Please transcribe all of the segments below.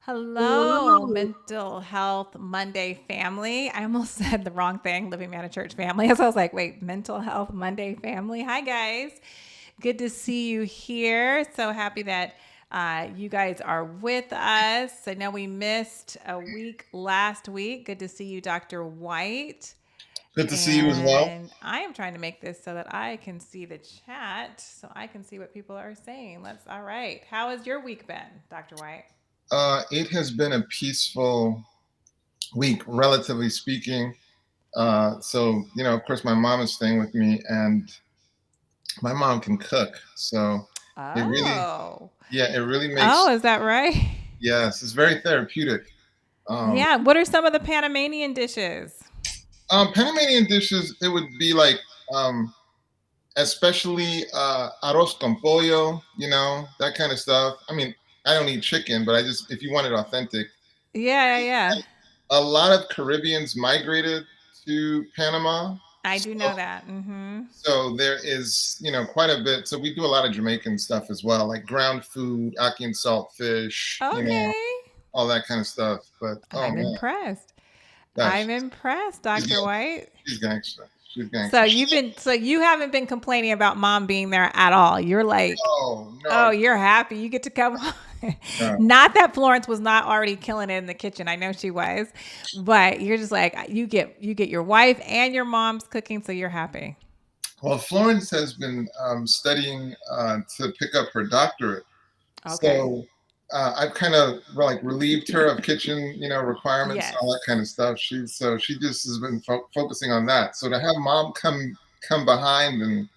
Hello, Hello. Mental Health Monday family. I almost said the wrong thing, Living Man at Church family. So I was like, wait, Mental Health Monday family. Hi, guys. Good to see you here. So happy that you guys are with us. I know we missed a week last week. Good to see you, Dr. Whyte. Good to see you as well. And I am trying to make this so that I can see the chat so I can see what people are saying. All right. How has your week been, Dr. Whyte? It has been a peaceful week, relatively speaking. Of course, my mom is staying with me, and my mom can cook. So it really, Oh. yeah, it really Oh, makes, is that right? yes, it's very therapeutic. Um, Yeah. What are some of the Panamanian dishes? Panamanian dishes, it would be like, um, especially arroz con pollo, that kind of stuff. I mean, I don't eat chicken, but if you want it authentic, Yeah, yeah. a lot of Caribbeans migrated to Panama. I So, do know that. so there is, quite a bit. So we do a lot of Jamaican stuff as well, like ground food, ackee and salt fish, Okay. all that kind of stuff. But oh I'm man, impressed. gosh, I'm impressed, she's, Dr. White. she's gangster. She's So gangster. you haven't been complaining about mom being there at all. You're like, Oh oh, no, you're happy. You get to come home. no. Not that Florence was not already killing it in the kitchen. I know she was, but you're just like you get your wife and your mom's cooking, so you're happy. Well, Florence has been studying to pick up her doctorate. Okay. So I've kind of like relieved her of kitchen, requirements, all Yes. that kind of stuff. She just has been focusing on that. So to have mom come behind and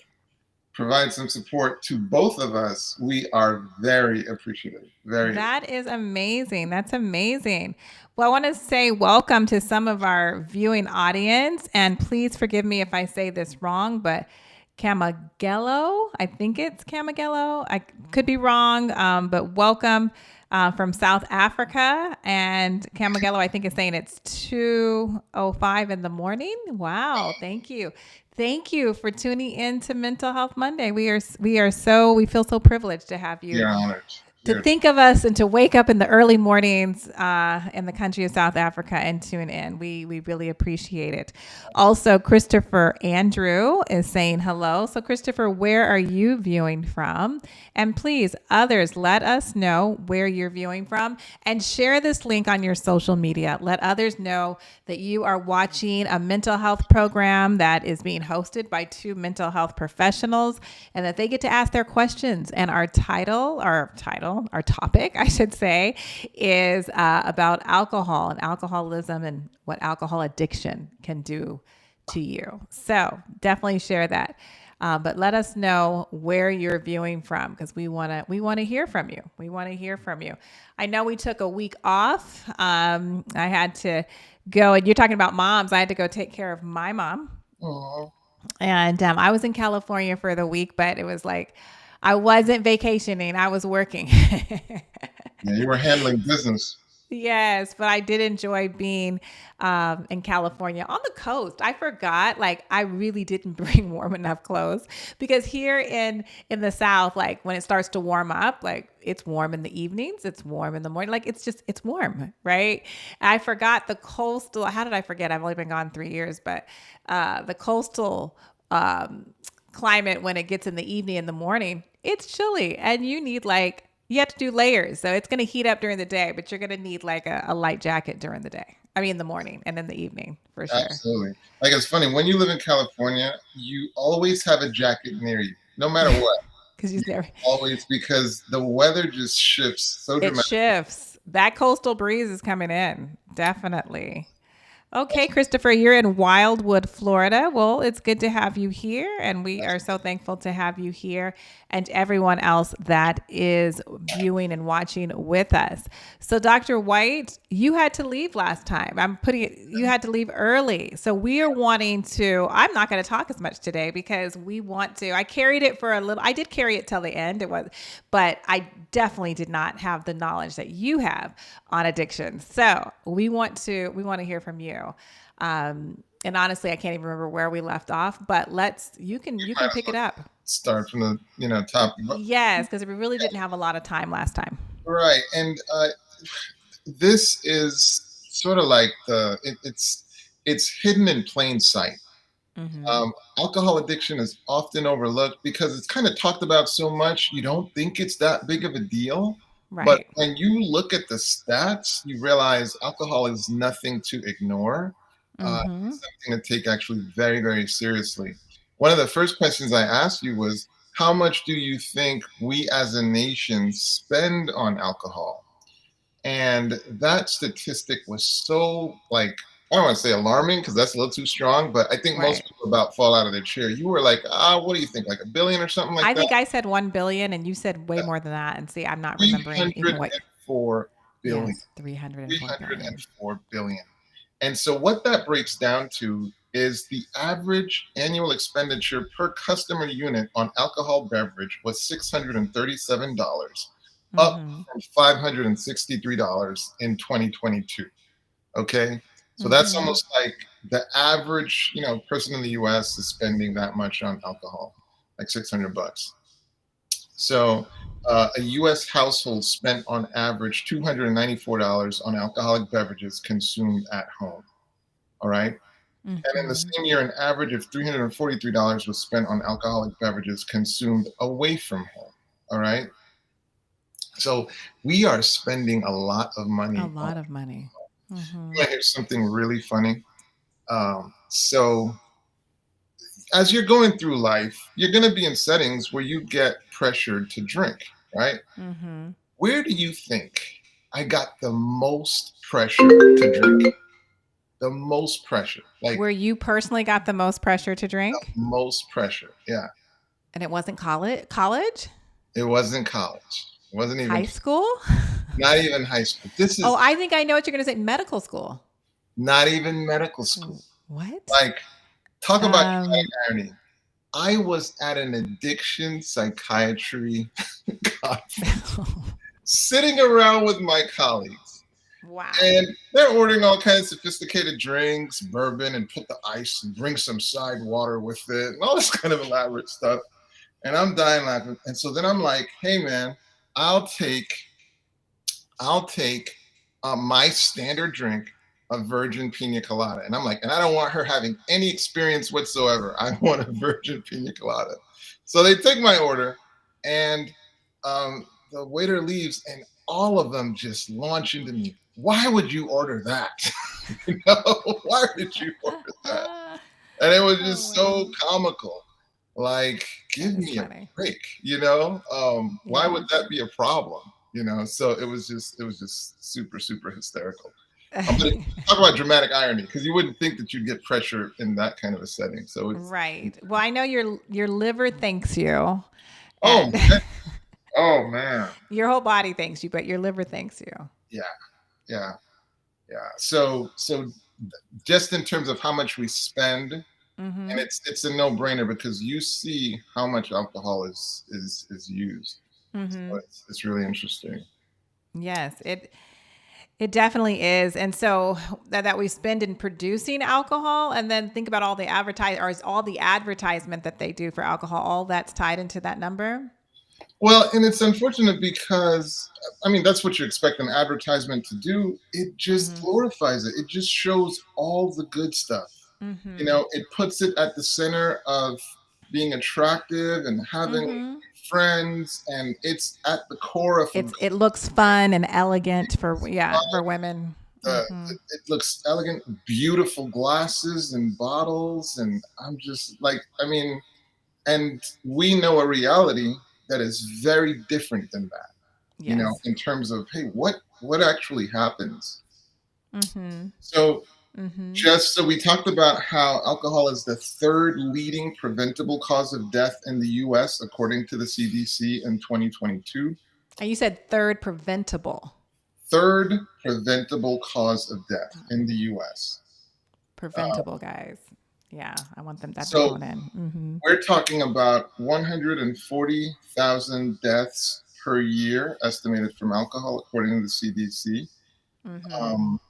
provide some support to both of us, we are very appreciative. Very. That is amazing. That's amazing. Well, I want to say welcome to some of our viewing audience. And please forgive me if I say this wrong, but Camagello, I think it's Camagello. I could be wrong, but welcome from South Africa. And Camagello, I think, is saying it's 2:05 in the morning. Wow. Thank you. Thank you for tuning in to Mental Health Monday. We feel so privileged to have We you are honored. to think of us and to wake up in the early mornings in the country of South Africa and tune in. We really appreciate it. Also, Christopher Andrew is saying hello. So, Christopher, where are you viewing from? And please, others, let us know where you're viewing from and share this link on your social media. Let others know that you are watching a mental health program that is being hosted by two mental health professionals and that they get to ask their questions. And our topic, I should say, is about alcohol and alcoholism and what alcohol addiction can do to you. So definitely share that. But let us know where you're viewing from because we want to hear from you. We want to hear from you. I know we took a week off. I had to go, and you're talking about moms. I had to go take care of my mom, Oh, and I was in California for the week, but it was like I wasn't vacationing, I was working. yeah, you were handling business. Yes, but I did enjoy being in California on the coast. I forgot, like, I really didn't bring warm enough clothes because here in the South, like when it starts to warm up, like it's warm in the evenings, it's warm in the morning, like it's warm, right? I forgot the coastal. How did I forget? I've only been gone 3 years, but the coastal climate when it gets in the evening and the morning, it's chilly, and you have to do layers. So it's going to heat up during the day, but you're going to need like a light jacket during the day. I mean, in the morning and in the evening for sure. Absolutely. Like it's funny when you live in California, you always have a jacket near you, no matter what. Because You never, always because the weather just shifts so it dramatically. shifts. That coastal breeze is coming in. Definitely. Okay, Christopher, you're in Wildwood, Florida. Well, it's good to have you here, and we are so thankful to have you here and everyone else that is viewing and watching with us. So, Dr. White, you had to leave last time. You had to leave early. So, we are wanting to, I'm not going to talk as much today because I carried it for a little, I did carry it till the end. But I definitely did not have the knowledge that you have on addiction. So, we want to hear from you. And honestly, I can't even remember where we left off, but you can You you might can as pick it well up. start from the top. Yes, because we really didn't have a lot of time last time. Right, and this is sort of like it's hidden in plain sight. Mm-hmm. Alcohol addiction is often overlooked because it's kind of talked about so much, you don't think it's that big of a deal. But Right. when you look at the stats, you realize alcohol is nothing to ignore. Mm-hmm. It's something to take actually very, very seriously. One of the first questions I asked you was, how much do you think we as a nation spend on alcohol? And that statistic was so, like, I don't want to say alarming because that's a little too strong, but I think most Right. people about fall out of their chair. You were like, what do you think? Like a billion or something like I that? think I said 1 billion and you said way more than that. And see, I'm not remembering even what. 304 billion. Yes, 304 billion. 304 billion. And so what that breaks down to is the average annual expenditure per customer unit on alcohol beverage was $637, up Mm-hmm. from $563 in 2022. Okay. So that's Mm-hmm. almost like the average, person in the US is spending that much on alcohol, like 600 bucks. So a US household spent on average $294 on alcoholic beverages consumed at home. All right. And in the Mm-hmm. same year, an average of $343 was spent on alcoholic beverages consumed away from home. All right. So we are spending a lot of A money on. lot of money. Mm-hmm. You want to hear something really funny? So as you're going through life, you're going to be in settings where you get pressured to drink, right? Mm-hmm. Where do you think I got the most pressure to drink? The most pressure, like Where you personally got the most pressure to drink? most pressure. Yeah. And it wasn't college? College? It wasn't college. It wasn't even, High school? not even high school. This Oh, is I think I know what you're going to say. Medical school. not even medical school. What? Like, talk about Um, irony. I was at an addiction psychiatry conference, sitting around with my colleagues, wow. and they're ordering all kinds of sophisticated drinks, bourbon, and put the ice and bring some side water with it, and all this kind of elaborate stuff. And I'm dying laughing. And so then I'm like, hey man, I'll take I'll take my standard drink, a virgin pina colada. And I'm like, and I don't want her having any experience whatsoever. I want a virgin pina colada. So they take my order, and the waiter leaves, and all of them just launch into me. Why would you order that? Why did you order that? And it was Oh just so wow. comical. Like, That give is me a funny. break, why would Yeah. that be a problem? So it was just super, super hysterical. But talk about dramatic irony, because you wouldn't think that you'd get pressure in that kind of a setting. So it's, Right. Well, I know your liver thanks you, oh and man, oh man, your whole body thanks you, but your liver thanks you. yeah, yeah, yeah. So just in terms of how much we spend, and Mm-hmm. it's a no-brainer because you see how much alcohol is used. Mm-hmm. So it's really interesting. Yes, it definitely is. And so that we spend in producing alcohol, and then think about all the all the advertisement that they do for alcohol, all that's tied into that number. Well, and it's unfortunate because, I mean, that's what you expect an advertisement to do. It just Mm-hmm. glorifies it. It just shows all the good stuff. Mm-hmm. It puts it at the center of being attractive and having Mm-hmm. friends, and it's at the core of a It looks fun and elegant for women. Mm-hmm. it looks elegant, beautiful glasses and bottles, and I'm just like, I mean, and we know a reality that is very different than that. Yes. In terms of, hey, what actually happens. Mm-hmm. So Mm-hmm. just so we talked about how alcohol is the third leading preventable cause of death in the US, according to the CDC in 2022. And you said third preventable. Third preventable cause of death in the US. Uh, Preventable, guys. Yeah, I want them that to so hone in. Mm-hmm. we're talking about 140,000 deaths per year estimated from alcohol, according to the CDC. Mm-hmm. Um,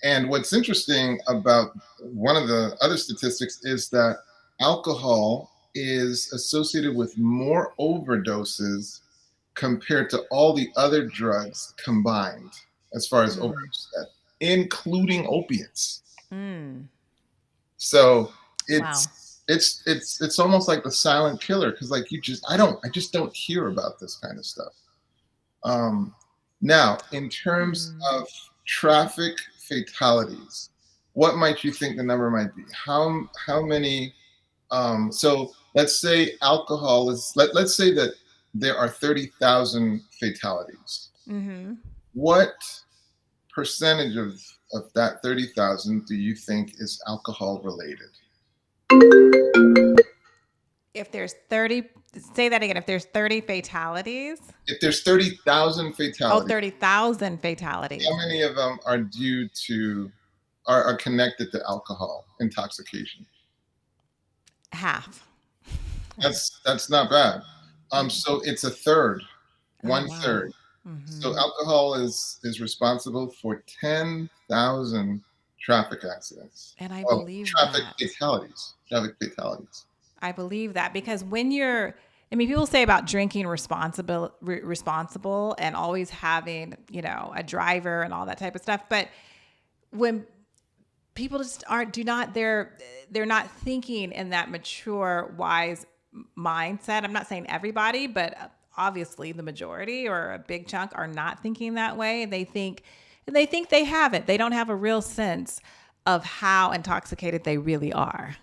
and what's interesting about one of the other statistics is that alcohol is associated with more overdoses compared to all the other drugs combined. as far as Mm. overdose death, including opiates. Mm. So Wow. it's almost like the silent killer, because like I just don't hear about this kind of stuff. Um, Now, in terms Mm. of traffic fatalities, what might you think the number might be? How many? So let's say alcohol is let's say that there are 30,000 fatalities. Mm-hmm. What percentage of that 30,000 do you think is alcohol related? If there's 30, say that again. If there's 30 fatalities, If there's 30,000 oh, fatalities, 30,000 fatalities, how many of them are due to are connected to alcohol intoxication? half. That's not bad. So it's a third, Oh, one wow. third. So Mm-hmm. alcohol is responsible for 10,000 traffic accidents. And I Well, believe that. traffic fatalities. I believe that because when you're, I mean, people say about drinking responsible and always having, a driver and all that type of stuff. But when people just aren't, do not, they're not thinking in that mature, wise mindset. I'm not saying everybody, but obviously the majority or a big chunk are not thinking that way. They think they have it. They don't have a real sense of how intoxicated they really are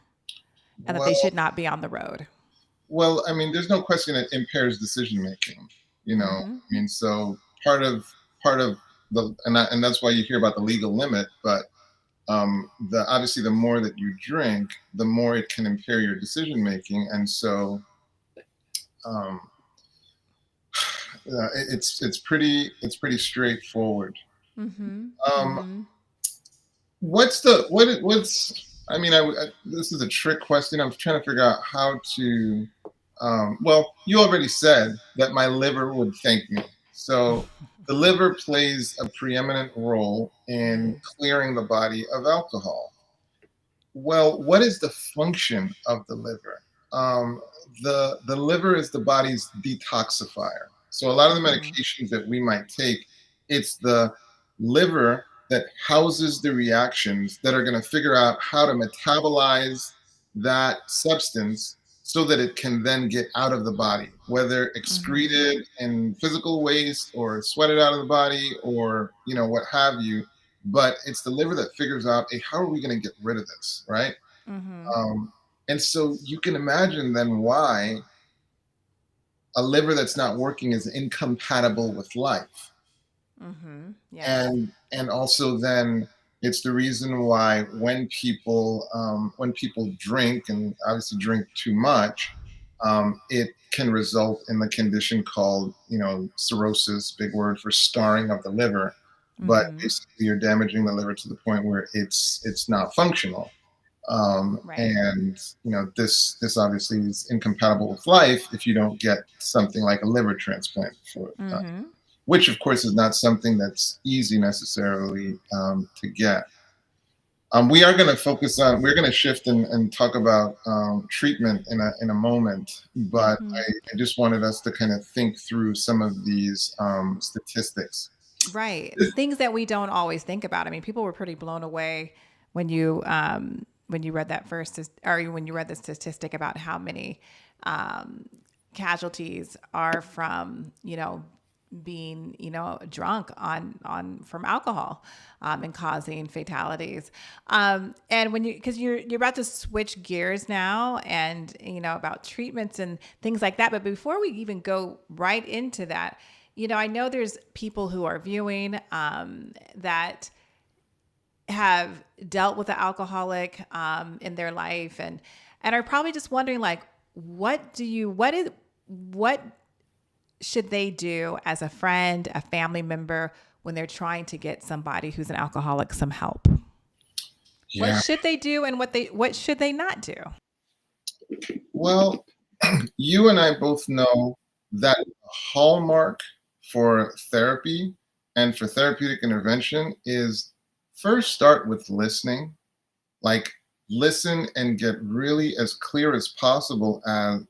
and that they Well, should not be on the road. I mean, there's no question it impairs decision making. Mm-hmm. I mean, so part of and that's why you hear about the legal limit. But the obviously the more that you drink, the more it can impair your decision making, and so um, it's pretty straightforward. Mm-hmm. Um, Mm-hmm. what's I mean, this is a trick question. I'm trying to figure out how to. Well, you already said that my liver would thank me. So the liver plays a preeminent role in clearing the body of alcohol. Well, what is the function of the liver? Um, the liver is the body's detoxifier. So a lot of the Mm-hmm. medications that we might take, it's the liver that houses the reactions that are going to figure out how to metabolize that substance so that it can then get out of the body, whether Mm-hmm. excreted in physical waste or sweated out of the body or what have you. But it's the liver that figures out, hey, how are we going to get rid of this, right? Mm-hmm. um, and so you can imagine then why a liver that's not working is incompatible with life. Mm-hmm. Yes. And also then it's the reason why when people drink, and obviously drink too much, it can result in the condition called cirrhosis, big word for scarring of the liver. But Mm-hmm. basically you're damaging the liver to the point where it's not functional. Right. And this obviously is incompatible with life if you don't get something like a liver transplant for Mm-hmm. which of course is not something that's easy necessarily to get. We are going to we're going to shift and talk about treatment in a moment, but Mm-hmm. I just wanted us to kind of think through some of these statistics. Right. Things that we don't always think about. I mean, people were pretty blown away when you read that first, or when you read the statistic about how many um, casualties are from being drunk on from alcohol and causing fatalities. And when because you're about to switch gears now, and about treatments and things like that. But before we even go right into that, I know there's people who are viewing that have dealt with an alcoholic in their life, and are probably just wondering, like, what should they do as a friend, a family member, when they're trying to get somebody who's an alcoholic some help? What Yeah. should they do, and what should they not do? Well, you and I both know that a hallmark for therapy and for therapeutic intervention is first start with listening. Like, listen and get really as clear as possible as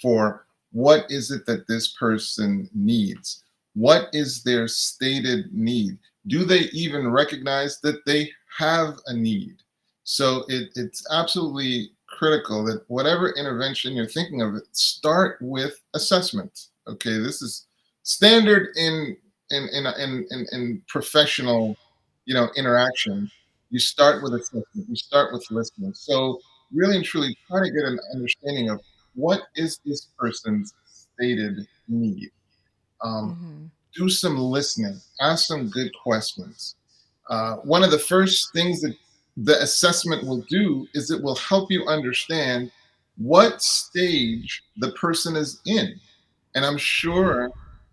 for what is it that this person needs? What is their stated need? Do they even recognize that they have a need? So it's absolutely critical that whatever intervention you're thinking of, start with assessment. Okay, this is standard in professional, interaction. You start with assessment. You start with listening. So really and truly, try to get an understanding of what is this person's stated need. Um, Mm-hmm. do some listening, ask some good questions. One of the first things that the assessment will do is it will help you understand what stage the person is in. And I'm sure,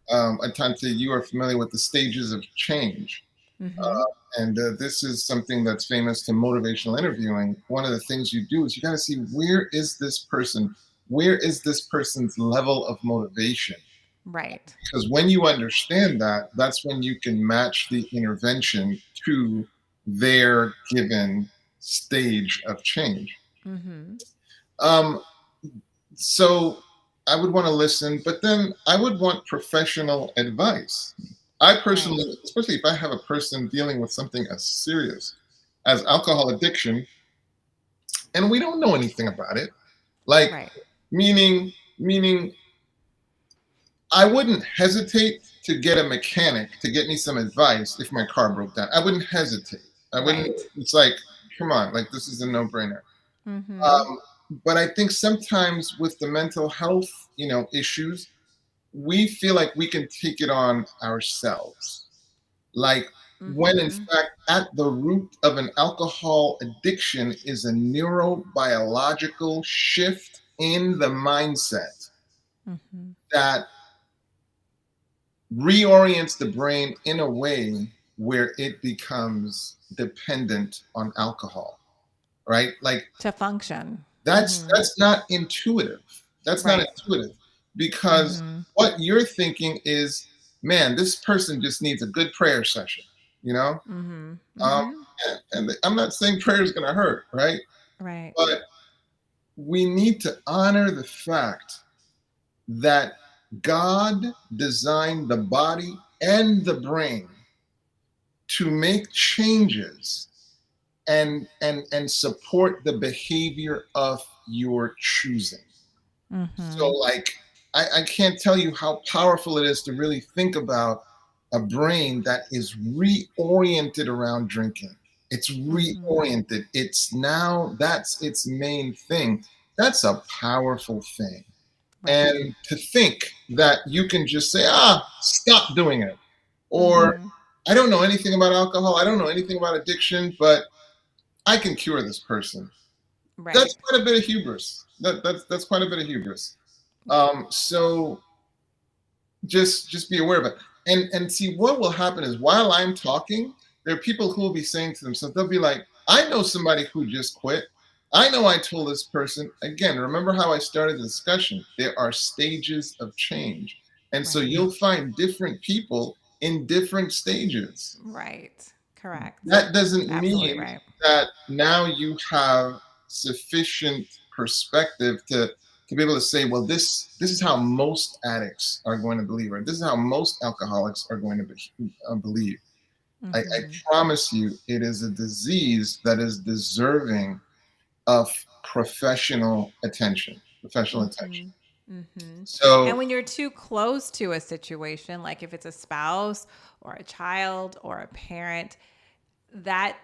Atante, you are familiar with the stages of change. Mm-hmm. And this is something that's famous to motivational interviewing. One of the things you do is you got to see where is this person? Where is this person's level of motivation? Right. Because when you understand that, that's when you can match the intervention to their given stage of change. Mm-hmm. Um, so I would want to listen, but then I would want professional advice. I Right. personally, especially if I have a person dealing with something as serious as alcohol addiction, and we don't know anything about it, like Right. meaning I wouldn't hesitate to get a mechanic to get me some advice if my car broke down. I wouldn't hesitate. I wouldn't. Right. It's like, come on, like this is a no-brainer. Mm-hmm. Um, but I think sometimes with the mental health, issues, we feel like we can take it on ourselves. Like when in Mm-hmm. fact, at the root of an alcohol addiction is a neurobiological shift in the mindset Mm-hmm. that reorients the brain in a way where it becomes dependent on alcohol, right? Like To function. that's Mm-hmm. that's not intuitive. That's not Right. intuitive because Mm-hmm. what you're thinking is, man, this person just needs a good prayer session, you know? Mm-hmm. Um, Mm-hmm. and I'm not saying prayer is going to hurt, right? Right. But we need to honor the fact that God designed the body and the brain to make changes and support the behavior of your choosing. So Mm-hmm. like I can't tell you how powerful it is to really think about a brain that is reoriented around drinking. It's Mm-hmm. reoriented. It's now that's its main thing. That's a powerful thing. Right. And to think that you can just say, stop doing it. Or Mm-hmm. I don't know anything about alcohol. I don't know anything about addiction, but I can cure this person. That's Right. quite a bit of hubris. That's quite a bit of hubris. So just be aware of it. And see what will happen is while I'm talking, there are people who will be saying to themselves, they'll be like, I know somebody who just quit. I know I told this person. Again, remember how I started the discussion. There are stages of change. And so Right. you'll find different people in different stages. Right. Correct. That doesn't Absolutely mean right. that now you have sufficient perspective to be able to say, well, this is how most addicts are going to believe, or this is how most alcoholics are going to believe. I Mm-hmm. promise you, it is a disease that is deserving of professional attention. Mm-hmm. Mm-hmm. And So when you're too close to a situation, like if it's a spouse or a child or a parent, that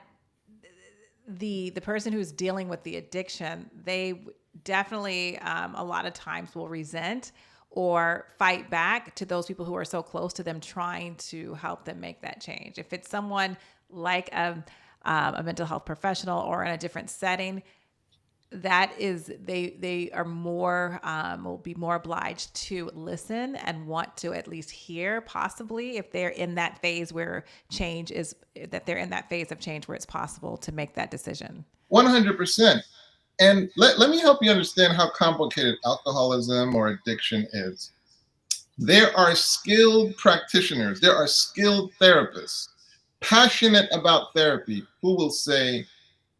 the person who's dealing with the addiction, they definitely a lot of times will resent or fight back to those people who are so close to them, trying to help them make that change. If it's someone like a mental health professional or in a different setting, that is they are more will be more obliged to listen and want to at least hear, possibly if they're in that phase where change is that they're in that phase of change where it's possible to make that decision. 100%. And let me help you understand how complicated alcoholism or addiction is. There are skilled practitioners, there are skilled therapists, passionate about therapy, who will say,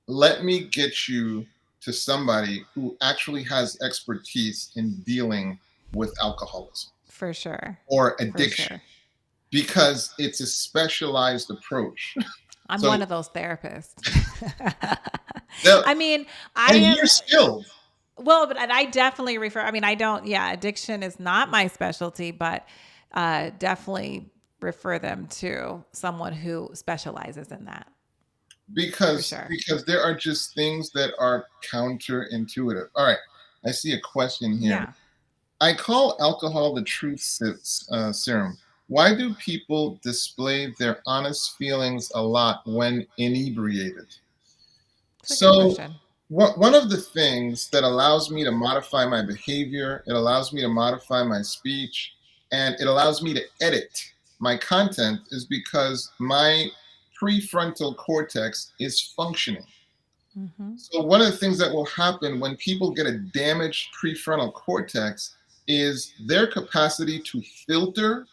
let me get you to somebody who actually has expertise in dealing with alcoholism For sure. or For addiction. sure. because it's a specialized approach. I'm So one of those therapists. they'll- I mean, I and am you're skilled. well, but I definitely refer. I mean, I don't. Yeah, addiction is not my specialty, but definitely refer them to someone who specializes in that for sure. Because there are just things that are counterintuitive. All right, I see a question here. Yeah, I call alcohol the serum. Why do people display their honest feelings a lot when inebriated? it's a good So, question. one of the things that allows me to modify my behavior, it allows me to modify my speech, and it allows me to edit my content is because my prefrontal cortex is functioning. Mm-hmm. So, one of the things that will happen when people get a damaged prefrontal cortex is their capacity to filter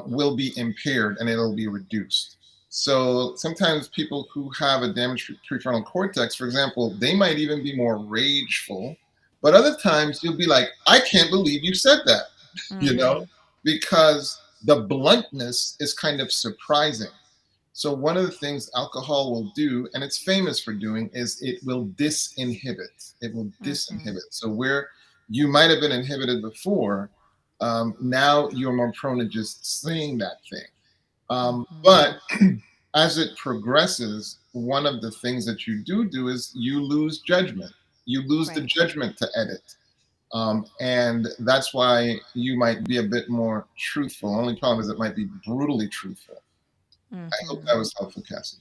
will be impaired and it'll be reduced. So sometimes people who have a damaged prefrontal cortex, for example, they might even be more rageful. But other times you'll be like, I can't believe you said that, you know, Mm-hmm. because the bluntness is kind of surprising. So one of the things alcohol will do, and it's famous for doing, is it will disinhibit. It will Mm-hmm. disinhibit. So where you might have been inhibited before, now you're more prone to just saying that thing. Mm-hmm. But as it progresses, one of the things that you do is you lose judgment. You lose the Right. judgment to edit. And that's why you might be a bit more truthful. Only problem is it might be brutally truthful. I hope Mm-hmm. that was helpful, Cassie.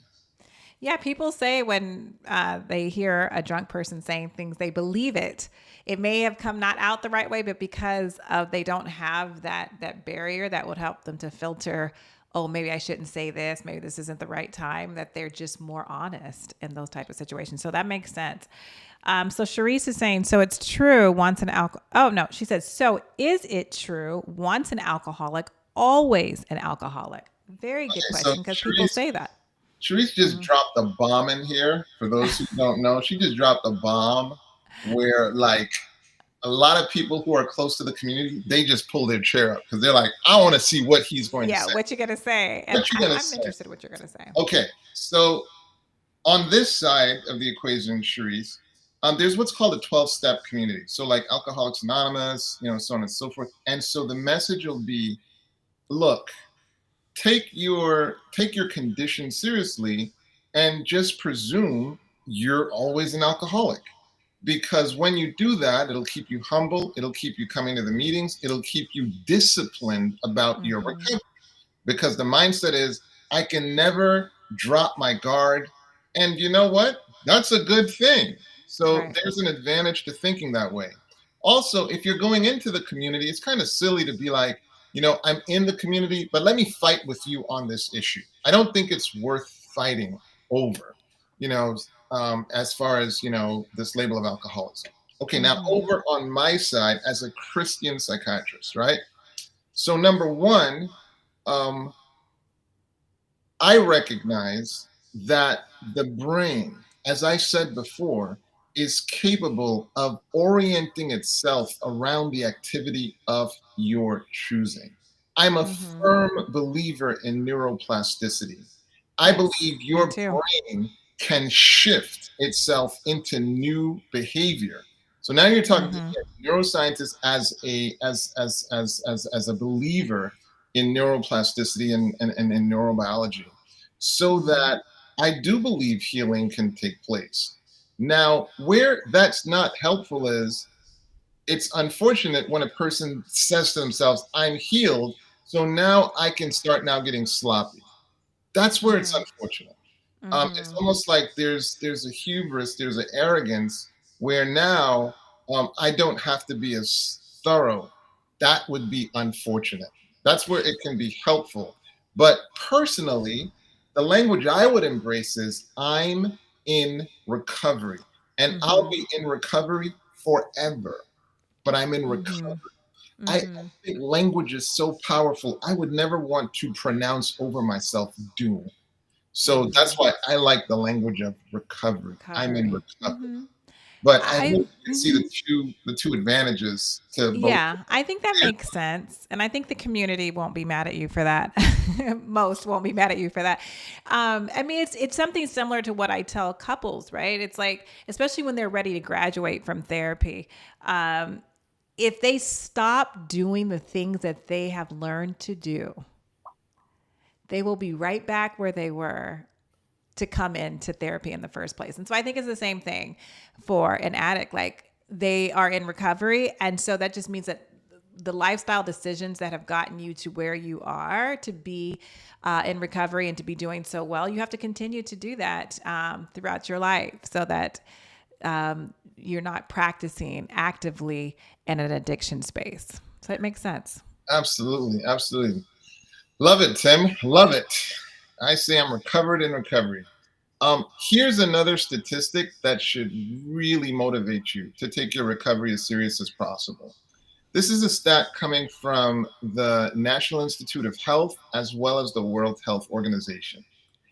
Yeah, people say when they hear a drunk person saying things, they believe it. It may have come not out the right way, but because of they don't have that barrier that would help them to filter. Oh, maybe I shouldn't say this. Maybe this isn't the right time. That they're just more honest in those type of situations. So that makes sense. So Sharice is saying, so it's true. Once an alcohol. Oh no, she says, so is it true? Once an alcoholic, always an alcoholic. Very good Okay, so question because people say that. Sharice just Mm-hmm. dropped a bomb in here. For those who don't know, she just dropped a bomb where like a lot of people who are close to the community, they just pull their chair up because they're like, I want to see what he's going to Yeah, say. what you gonna say? And What you gonna I'm say? interested in what you're gonna say. Okay, so on this side of the equation, Sharice, there's what's called a 12-step community. So like Alcoholics Anonymous, so on and so forth. And so the message will be, look, take your condition seriously and just presume you're always an alcoholic, because when you do that, it'll keep you humble, it'll keep you coming to the meetings, it'll keep you disciplined about your Mm-hmm. recovery, because the mindset is, I can never drop my guard. And you know what? That's a good thing. So Right. there's an advantage to thinking that way. Also, if you're going into the community, it's kind of silly to be like, I'm in the community, but let me fight with you on this issue. I don't think it's worth fighting over, you know, as far as, this label of alcoholism. Okay, now Mm-hmm. over on my side as a Christian psychiatrist, right? So, number one, um, I recognize that the brain, as I said before, is capable of orienting itself around the activity of your choosing. I'm a Mm-hmm. firm believer in neuroplasticity. I Yes. believe Me your too. brain can shift itself into new behavior. So now you're talking to Mm-hmm. me, a neuroscientist, as a believer in neuroplasticity and in neurobiology, so Mm-hmm. that I do believe healing can take place. Now, where that's not helpful is, it's unfortunate when a person says to themselves, I'm healed, so now I can start now getting sloppy. That's where it's Mm-hmm. unfortunate. It's Mm-hmm. almost like there's a hubris, there's an arrogance where now I don't have to be as thorough. That would be unfortunate. That's where it can be helpful. But personally, the language I would embrace is, I'm in recovery, and I'll Mm-hmm. be in recovery forever. But I'm in recovery. Mm-hmm. I Mm-hmm. think language is so powerful. I would never want to pronounce over myself doom. So Mm-hmm. that's why I like the language of recovery. I'm in Recovery. recovery. Mm-hmm. But I I really can see the two advantages to both. Yeah, I think that makes sense. And I think the community won't be mad at you for that. Most won't be mad at you for that. I mean, it's something similar to what I tell couples, right? It's like, especially when they're ready to graduate from therapy, if they stop doing the things that they have learned to do, they will be right back where they were to come into therapy in the first place. And so I think it's the same thing for an addict. Like, they are in recovery. And so that just means that the lifestyle decisions that have gotten you to where you are to be in recovery and to be doing so well, you have to continue to do that throughout your life so that you're not practicing actively in an addiction space. So it makes sense. Absolutely, absolutely. Love it, Tim. Love it. I say I'm recovered in recovery. Here's another statistic that should really motivate you to take your recovery as serious as possible. This is a stat coming from the National Institute of Health as well as the World Health Organization.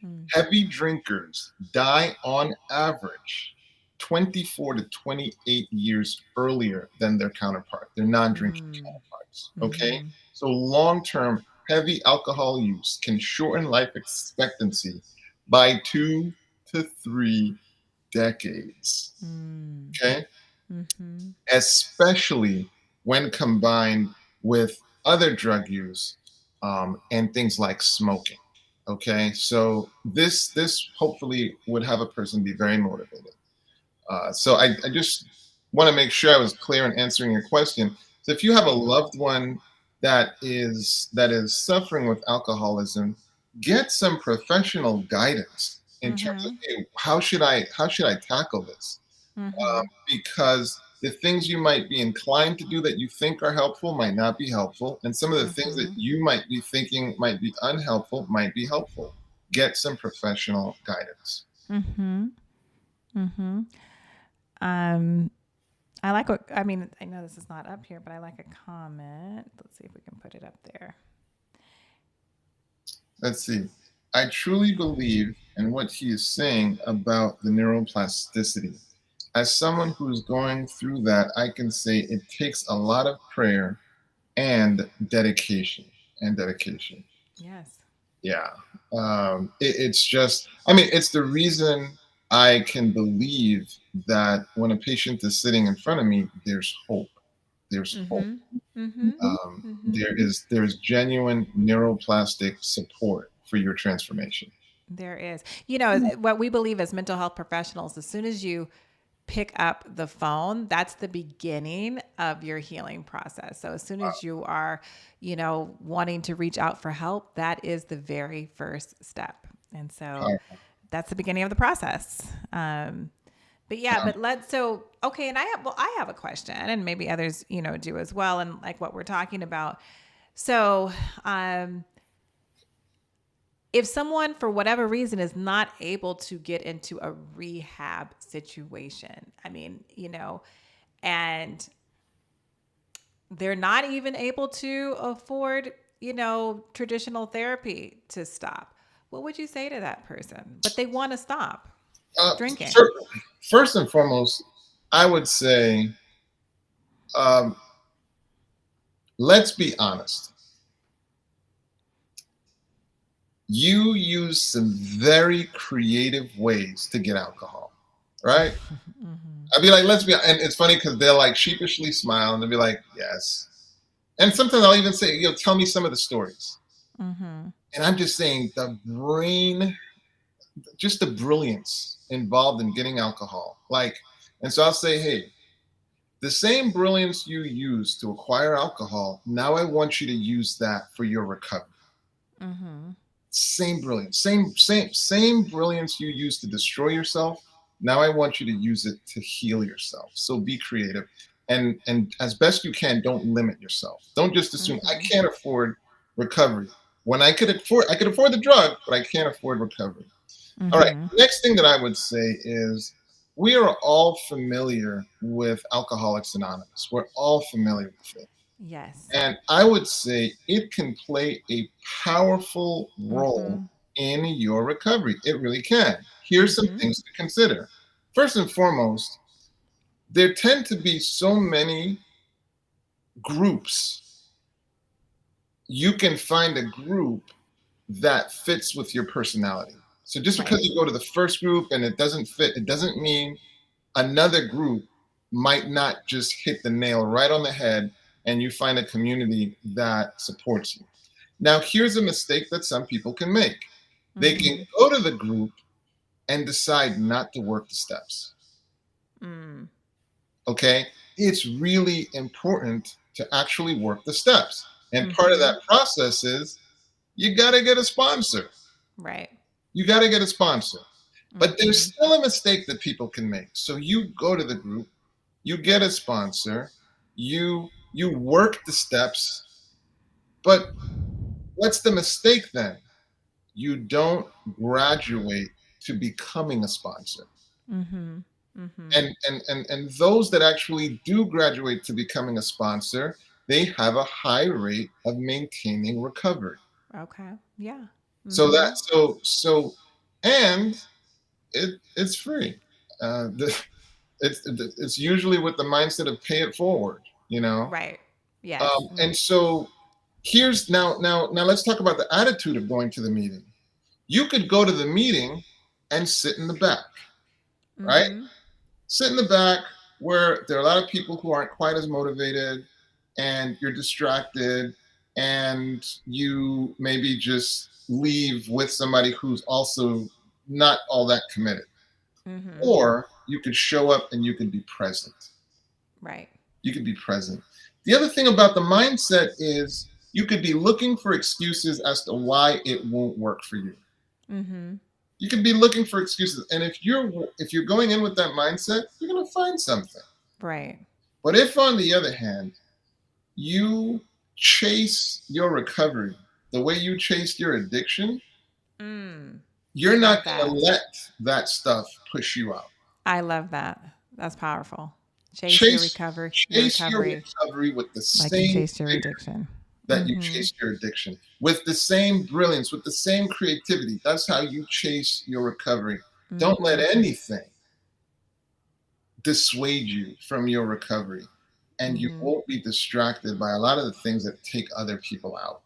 Mm. Heavy drinkers die on average 24 to 28 years earlier than their counterpart, their non-drinking Mm. counterparts. Okay. Mm-hmm. So long-term heavy alcohol use can shorten life expectancy by 2 to 3 decades. Mm. Okay. Mm-hmm. Especially when combined with other drug use and things like smoking. Okay, so this hopefully would have a person be very motivated. So I just want to make sure I was clear in answering your question. So if you have a loved one that is suffering with alcoholism, get some professional guidance in terms of, Mm-hmm. hey, how should I tackle this? Mm-hmm. Because the things you might be inclined to do that you think are helpful might not be helpful. And some of the things that Mm-hmm. you might be thinking might be unhelpful might be helpful. Get some professional guidance. Mm-hmm. Mm-hmm. Um, I like what I mean. I know this is not up here, but I like a comment. Let's see if we can put it up there. Let's see. I truly believe in what he is saying about the neuroplasticity. As someone who's going through that, I can say it takes a lot of prayer and dedication and dedication. Yes. Yeah. It's just, I mean, it's the reason I can believe that when a patient is sitting in front of me, there's hope. There's hope. Mm-hmm. Mm-hmm. Mm-hmm. There's genuine neuroplastic support for your transformation. There is. You know, what we believe as mental health professionals, as soon as you pick up the phone, that's the beginning of your healing process. So as soon as you are, wanting to reach out for help, that is the very first step. And so Uh, that's the beginning of the process. But yeah, um, okay. And I have a question, and maybe others, do as well. And like what we're talking about. So, if someone for whatever reason is not able to get into a rehab situation, I mean, and they're not even able to afford, traditional therapy to stop, what would you say to that person? But they want to stop uh, drinking. fir- First and foremost, I would say, um, let's be honest. You use some very creative ways to get alcohol, right? Mm-hmm. I'd be like, let's be, and it's funny because they'll like sheepishly smile and they'll be like, yes. And sometimes I'll even say, tell me some of the stories. Mm-hmm. And I'm just saying the brain, just the brilliance involved in getting alcohol. And so I'll say, hey, the same brilliance you use to acquire alcohol, now I want you to use that for your recovery. Mm-hmm. Same brilliance, same brilliance you use to destroy yourself. Now I want you to use it to heal yourself. So be creative, and as best you can, don't limit yourself. Don't just assume I Mm-hmm. can't afford recovery when I could afford the drug, but I can't afford recovery. All right. Mm-hmm. Next thing that I would say is we are all familiar with Alcoholics Anonymous. We're all familiar with it. Yes. And I would say it can play a powerful role Mm-hmm. in your recovery. It really can. Here's some Mm-hmm. things to consider. First and foremost, there tend to be so many groups. You can find a group that fits with your personality. So just because Right. you go to the first group and it doesn't fit, it doesn't mean another group might not just hit the nail right on the head and you find a community that supports you. Now, here's a mistake that some people can make. They can Mm-hmm. go to the group and decide not to work the steps. Mm. Okay? It's really important to actually work the steps. And part of Mm-hmm. that process is you got to get a sponsor. Right. You got to get a sponsor. But there's Mm-hmm. still a mistake that people can make. So you go to the group, you get a sponsor, you work the steps, but what's the mistake then? You don't graduate to becoming a sponsor. Mm-hmm. Mm-hmm. And those that actually do graduate to becoming a sponsor, they have a high rate of maintaining recovery. Okay. Yeah. So Mm-hmm. that so and it's free. The, it's usually with the mindset of pay it forward, you know. Right. Yes. And so here's now let's talk about the attitude of going to the meeting. You could go to the meeting and sit in the back, right? Mm-hmm. Sit in the back where there are a lot of people who aren't quite as motivated and you're distracted and you maybe just leave with somebody who's also not all that committed. Mm-hmm. Or you could show up and you could be present. Right. You could be present. The other thing about the mindset is you could be looking for excuses as to why it won't work for you. Mm-hmm. You could be looking for excuses. And if you're going in with that mindset, you're going to find something. Right. But if on the other hand, you chase your recovery the way you chased your addiction, Mm. you're Love not going to that. let that stuff push you out. I love that. That's powerful. Chase your Chase recovery, your chase your recovery recovery with the like you same chased your vigor addiction. that you Mm-hmm. chase your addiction, with the same brilliance, with the same creativity. That's how you chase your recovery. Don't let Mm-hmm. anything dissuade you from your recovery, and you Mm-hmm. won't be distracted by a lot of the things that take other people out.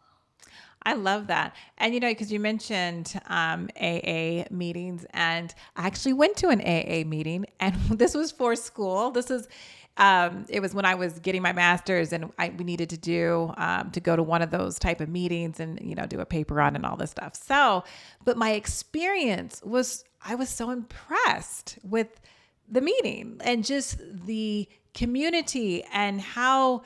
I love that. And, because you mentioned AA meetings, and I actually went to an AA meeting, and this was for school. It was when I was getting my master's, and we needed to go to one of those type of meetings and, do a paper on and all this stuff. So, but my experience was, I was so impressed with the meeting and just the community and how,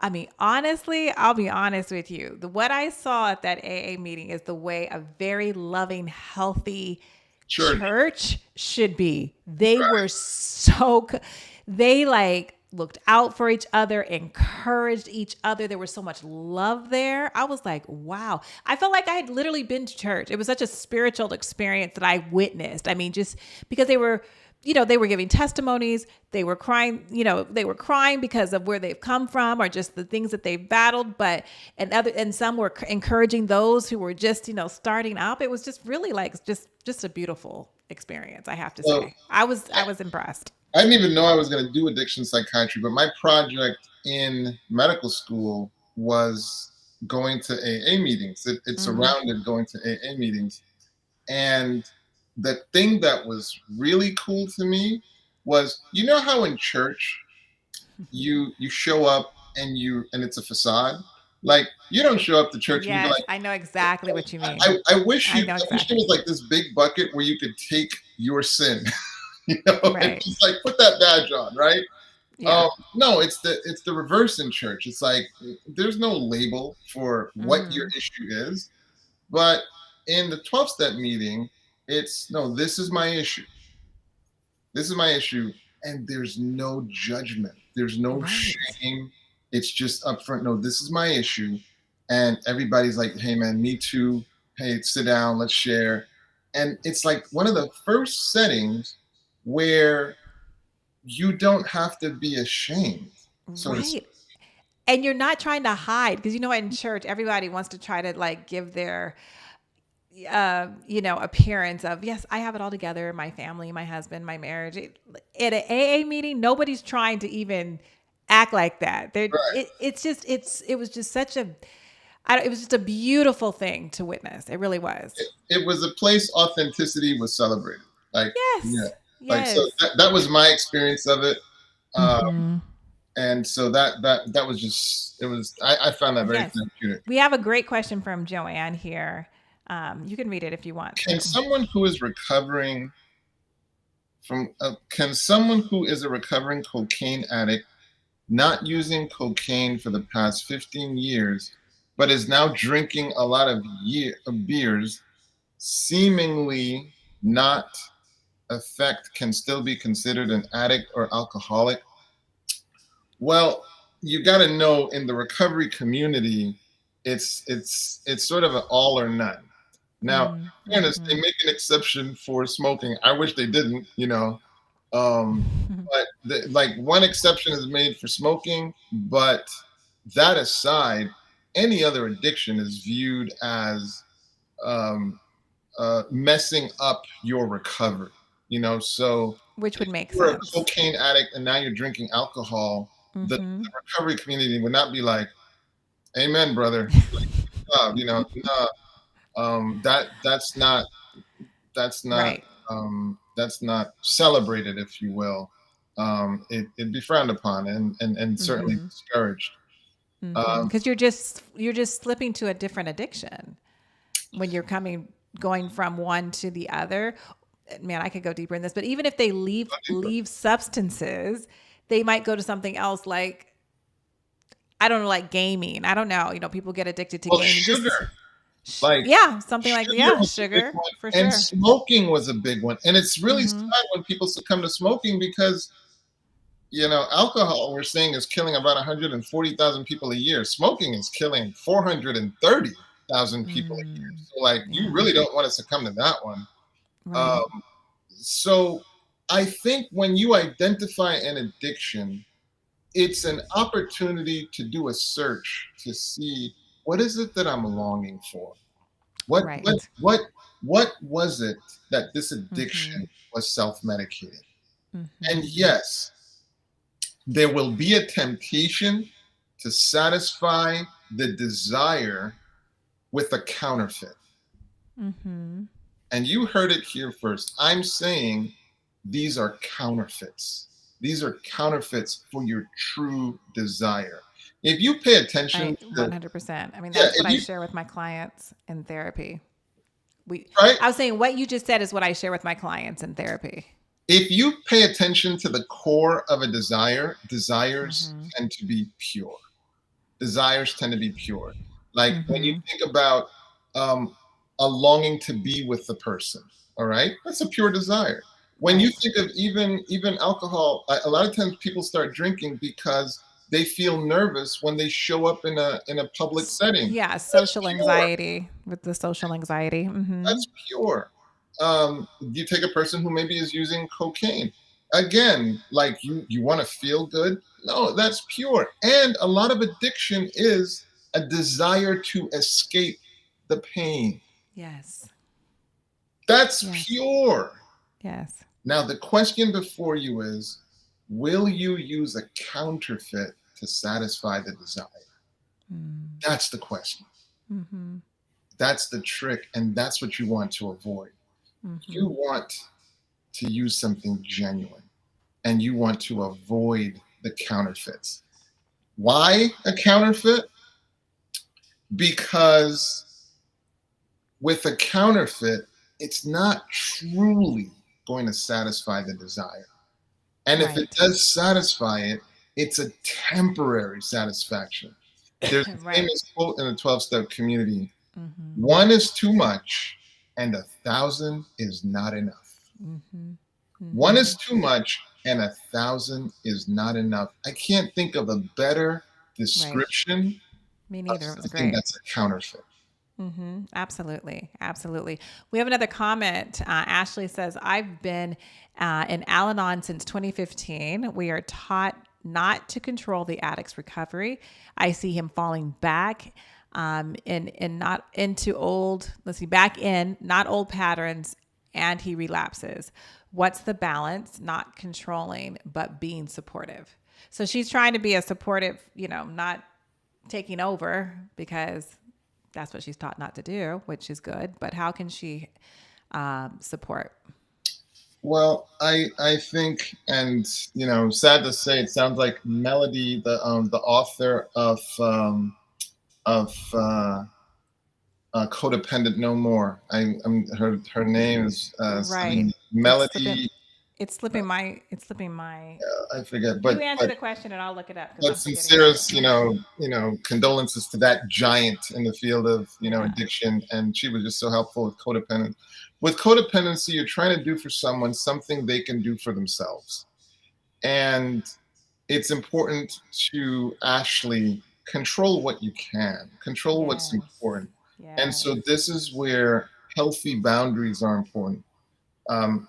I mean, honestly, I'll be honest with you. What I saw at that AA meeting is the way a very loving, healthy Church, church should be. They were they like looked out for each other, encouraged each other. There was so much love there. I was like, wow. I felt like I had literally been to church. It was such a spiritual experience that I witnessed. I mean, just because they were giving testimonies. They were crying, they were crying because of where they've come from or just the things that they've battled. And some were encouraging those who were just, starting up. It was just really like just a beautiful experience. I have to so say, I was impressed. I didn't even know I was going to do addiction psychiatry, but my project in medical school was going to AA meetings. It Mm-hmm. surrounded going to AA meetings. And the thing that was really cool to me was, you know how in church you show up and it's a facade? Like you don't show up to church and you be Yes, like, I know exactly what you I, mean. I wish I you know I wish there exactly. was like this big bucket where you could take your sin, and Right. just like put that badge on, right? Yeah. No, it's the reverse in church. It's like there's no label for what your Mm-hmm. issue is, but in the 12-step meeting, it's no, this is my issue. This is my issue, and there's no judgment. There's no Right. shame. It's just upfront. No, this is my issue, and everybody's like, "Hey, man, me too. Hey, sit down. Let's share." And it's like one of the first settings where you don't have to be ashamed, so to speak. Right. And you're not trying to hide because in church everybody wants to try to like give their appearance of, yes, I have it all together, my family, my husband, my marriage. At an AA meeting, nobody's trying to even act like that. Right. It was just such a, it was just a beautiful thing to witness. It really was. It was a place authenticity was celebrated. Like, yeah, Yes. like so Yes. that was my experience of it. Uh, Mm-hmm. and so that was just, it was, I found that very Yes. therapeutic. We have a great question from Joanne here. You can read it if you want Can to. someone who is recovering can someone who is a recovering cocaine addict not using cocaine for the past 15 years, but is now drinking a lot of beers, seemingly not affect, can still be considered an addict or alcoholic? Well, you got to know in the recovery community, it's sort of an all or none. Now, in fairness, they Mm-hmm. make an exception for smoking. I wish they didn't, but like one exception is made for smoking, but that aside, any other addiction is viewed as um, messing up your recovery. So Which if would make you're a sense. cocaine addict and now you're drinking alcohol, Mm-hmm. the recovery community would not be like, "Amen, brother." Nah, that's not Right. that's not celebrated, if you will. It'd be frowned upon and certainly Mm-hmm. discouraged. Mm-hmm. Um, Because you're just slipping to a different addiction when you're going from one to the other. Man, I could go deeper in this, but even if they leave substances, they might go to something else like, I don't know, like gaming. I don't know. People get addicted to well, gaming. Just sugar, like yeah, something like, sugar yeah, was a big sugar one, for and sure. smoking was a big one. And it's really Mm-hmm. sad when people succumb to smoking because alcohol, we're saying, is killing about 140,000 people a year. Smoking is killing 430,000 people a year. Mm, So, like, you yeah. really don't want to succumb to that one. Right. Um, so, I think when you identify an addiction, it's an opportunity to do a search to see what is it that I'm longing for. What what Right. what what was it that this Mm-hmm. addiction was self-medicating? And Mm-hmm. yes, there will be a temptation to satisfy the desire with a counterfeit. Mm-hmm. And you heard it here first. I'm saying these are counterfeits. These are counterfeits for your true desire. If you pay attention I to, 100%. I mean, yeah, that's what if I you, share with my clients in therapy. We right? I was saying what you just said is what I share with my clients in therapy. If you pay attention to the core of a desire, desires Mm-hmm. tend to be pure. Desires tend to be pure. Like when you Mm-hmm. think about um, a longing to be with the person, all right, that's a pure desire. When you Right. think of even alcohol, a lot of times people start drinking because they feel nervous when they show up in a public setting. Yeah, That's social pure. anxiety with the social anxiety. Mm-hmm. That's pure. You take a person who maybe is using cocaine. Again, like you want to feel good. No, that's pure. And a lot of addiction is a desire to escape the pain. Yes. That's Yes. pure. Yes. Now, the question before you is, will you use a counterfeit to satisfy the desire? Mm. That's the question. Mm-hmm. That's the trick. And that's what you want to avoid. You Mm-hmm. want to use something genuine and you want to avoid the counterfeits. Why a counterfeit? Because with a counterfeit, it's not truly going to satisfy the desire. And if it Right. does satisfy it, it's a temporary satisfaction. There's a Right. famous quote in the 12-step community: Mm-hmm. one is too much, and 1,000 is not enough. Mm-hmm. One Mm-hmm. is too much, and 1,000 is not enough. I can't think of a better Right. description Me of neither. It was something great. that's a counterfeit. Mm-hmm. Absolutely. Absolutely. We have another comment. Ashley says, I've been in Al Anon since 2015. We are taught not to control the addict's recovery. I see him falling back and not into old, let's see, back in, not old patterns, and he relapses. What's the balance? Not controlling, but being supportive. So she's trying to be a supportive, not taking over because that's what she's taught not to do, which is good. But how can she support? Well, I think, and sad to say, it sounds like Melody, the author of Codependent No More. Her name is Right. It's slipping. Melody. It's slipping my. It's slipping my. I forget, You but answer the question and I'll look it up because but I'm forgetting it too. sincerest, condolences to that giant in the field of Yeah. addiction, and she was just so helpful with codependence. With codependency, you're trying to do for someone something they can do for themselves, and it's important to actually control what you can, control what's Yes. important, and Yes. so this is where healthy boundaries are important.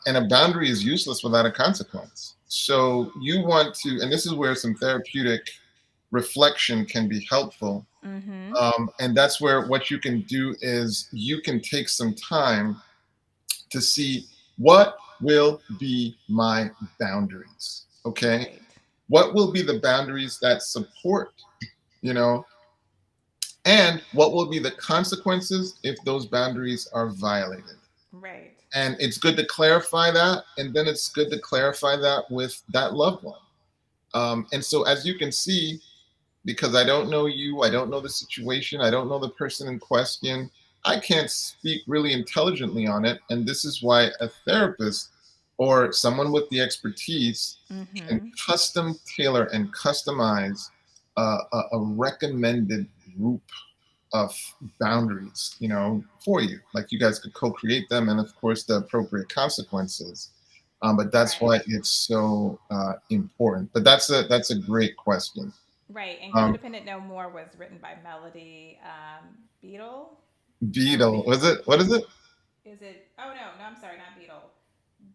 And a boundary is useless without a consequence. So you want to, and this is where some therapeutic reflection can be helpful. Mm-hmm. And that's where what you can do is you can take some time to see what will be my boundaries. Okay. Right. What will be the boundaries that support, you know, and what will be the consequences if those boundaries are violated? Right. And it's good to clarify that. And then it's good to clarify that with that loved one. And so, as you can see, because I don't know you, I don't know the situation, I don't know the person in question, I can't speak really intelligently on it. And this is why a therapist or someone with the expertise can Mm-hmm. custom tailor and customize a recommended group of boundaries, for you. Like you guys could co-create them, and of course the appropriate consequences. But that's Right. why it's so important. But that's a great question. Right. And Um, Codependent No More was written by Melody Beadle. Beetle, Melody. was it? What is it? Is it? Oh no, no. I'm sorry, not Beetle.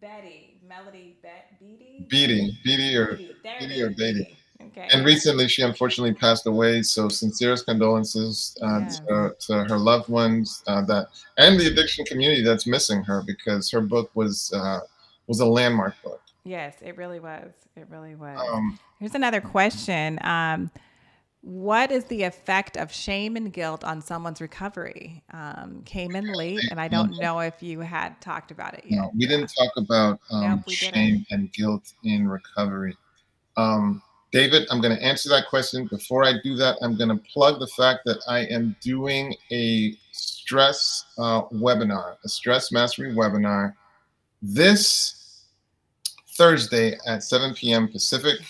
Betty. Melody. Beatty. Beatty, Betty. Beatty. There it Beatty or is. Beatty. Beatty. Okay. And Yep. recently, she unfortunately passed away. So, sincerest condolences Yes. to her loved ones that and the addiction community that's missing her because her book was a landmark book. Yes, it really was. It really was. Um, Here's another question. What is the effect of shame and guilt on someone's recovery? Came in late, and I don't know if you had talked about it no, yet. we Yeah. didn't talk about Nope, we didn't. shame and guilt in recovery. Um, David, I'm going to answer that question. Before I do that, I'm going to plug the fact that I am doing a stress webinar, a stress mastery webinar this Thursday at 7 p.m. Pacific.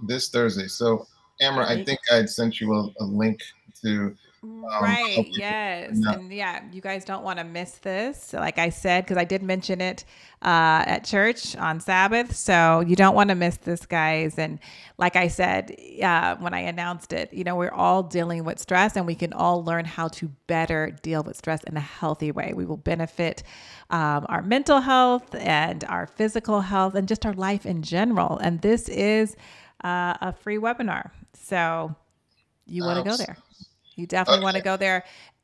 This Thursday. So, Amber, I think I had sent you a link to how Right. people Yes. can. And yeah, you guys don't want to miss this. Like I said, because I did mention it at church on Sabbath. So you don't want to miss this, guys. And like I said, when I announced it, we're all dealing with stress and we can all learn how to better deal with stress in a healthy way. We will benefit our mental health and our physical health and just our life in general. And this is a free webinar. So you want to go there. You definitely want to Okay. go there.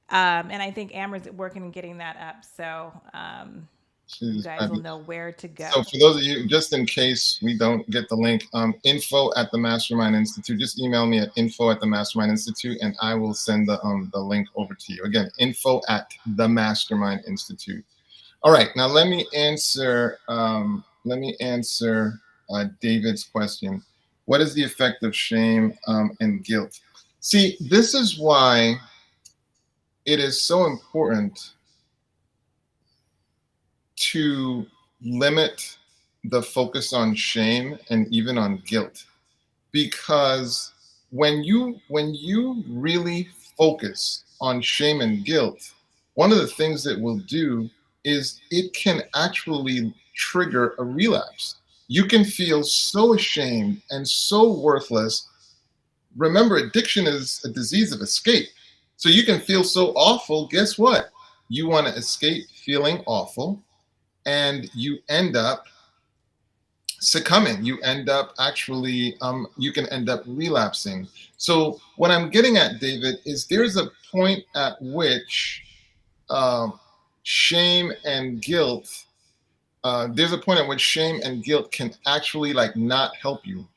And I think Amber's working and getting that up. So you She's guys will fabulous. know where to So go. for those of you, just in case we don't get the link, info at the Mastermind Institute, just email me at info at the Mastermind Institute and I will send the link over to you. Again, info at the Mastermind Institute. All right, now let me answer David's question. What is the effect of shame and guilt? See, this is why it is so important to limit the focus on shame and even on guilt, because when you really focus on shame and guilt, one of the things it will do is it can actually trigger a relapse. You can feel so ashamed and so worthless. Remember, addiction is a disease of escape. So you can feel so awful. Guess what? You want to escape feeling awful, and you end up succumbing. You end up actually, you can end up relapsing. So what I'm getting at, David, is there's a point at which um, shame and guilt. There's a point at which shame and guilt can actually like not help you,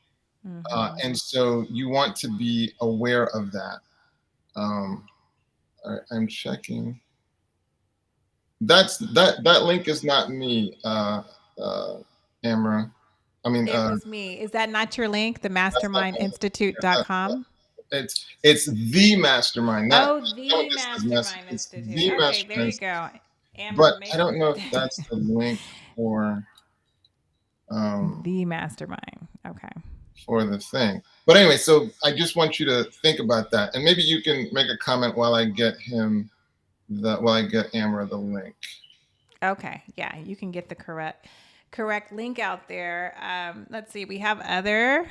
and so you want to be aware of that. Um, I'm checking. That link is not me, Amra. I mean, It was me. Is that not your link? The that's not me. mastermindinstitute.com? It's the mastermind, not Oh, someone the just says master. Mastermind It's Institute. the Okay, there mastermind. you go. Amber, But make I don't know if that's the link um, the Mastermind. Okay. for the thing. But anyway, so I just want you to think about that, and maybe you can make a comment while I get Amra the link. Okay. Yeah, you can get the correct link out there. Let's see. We have other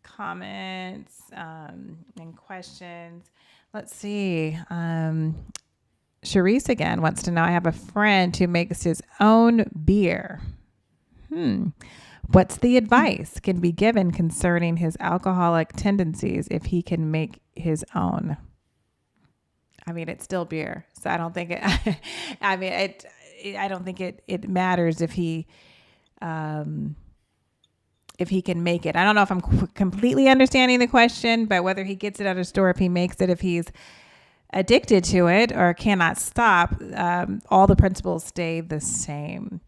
comments and questions. Let's see. Sharice again wants to know, I have a friend who makes his own beer. What's the advice can be given concerning his alcoholic tendencies if he can make his own? I mean, it's still beer, so I don't think it. I mean, I don't think it matters if he can make it. I don't know if I'm completely understanding the question, but whether he gets it at a store, if he makes it, if he's addicted to it or cannot stop, all the principles stay the same.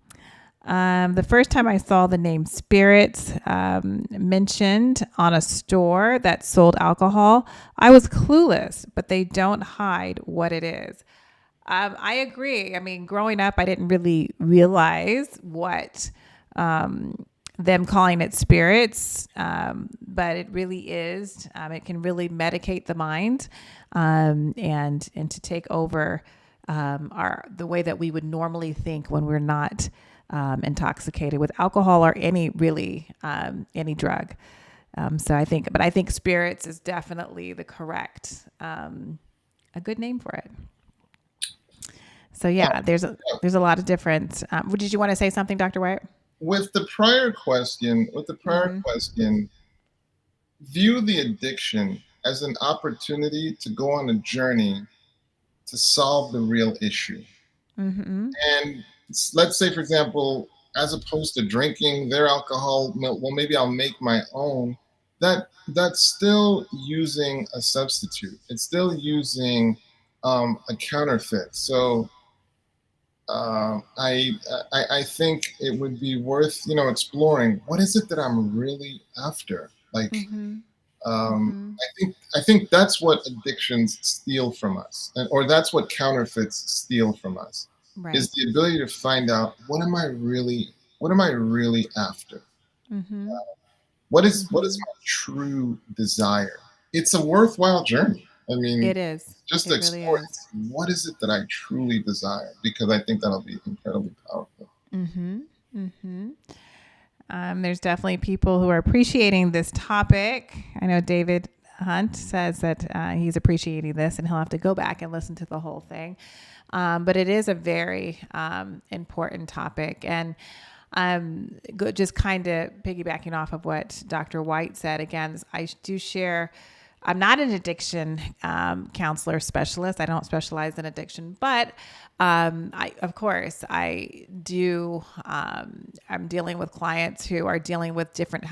The first time I saw the name Spirits mentioned on a store that sold alcohol, I was clueless, but they don't hide what it is. I agree. I mean, growing up, I didn't really realize what them calling it spirits, but it really is. It can really medicate the mind, and to take over the way that we would normally think when we're not intoxicated with alcohol or any drug. So I think spirits is definitely the correct, a good name for it. So yeah, there's a lot of different. Did you want to say something, Dr. Whyte? With the prior question, view the addiction as an opportunity to go on a journey to solve the real issue. And let's say, for example, as opposed to drinking their alcohol, well, maybe I'll make my own. That's still using a substitute. It's still using a counterfeit. So I think it would be worth exploring what is it that I'm really after. Like I think that's what addictions steal from us, or that's what counterfeits steal from us, Right. is the ability to find out what am I really after. What is my true desire? It's a worthwhile journey. I mean, It is. Just It explore really it. is. What is it that I truly desire? Because I think that'll be incredibly powerful. There's definitely people who are appreciating this topic. I know David Hunt says that he's appreciating this, and he'll have to go back and listen to the whole thing. But it is a very important topic. And just kind of piggybacking off of what Dr. Whyte said, again, I do share. I'm not an addiction counselor specialist. I don't specialize in addiction, but of course, I do. I'm dealing with clients who are dealing with different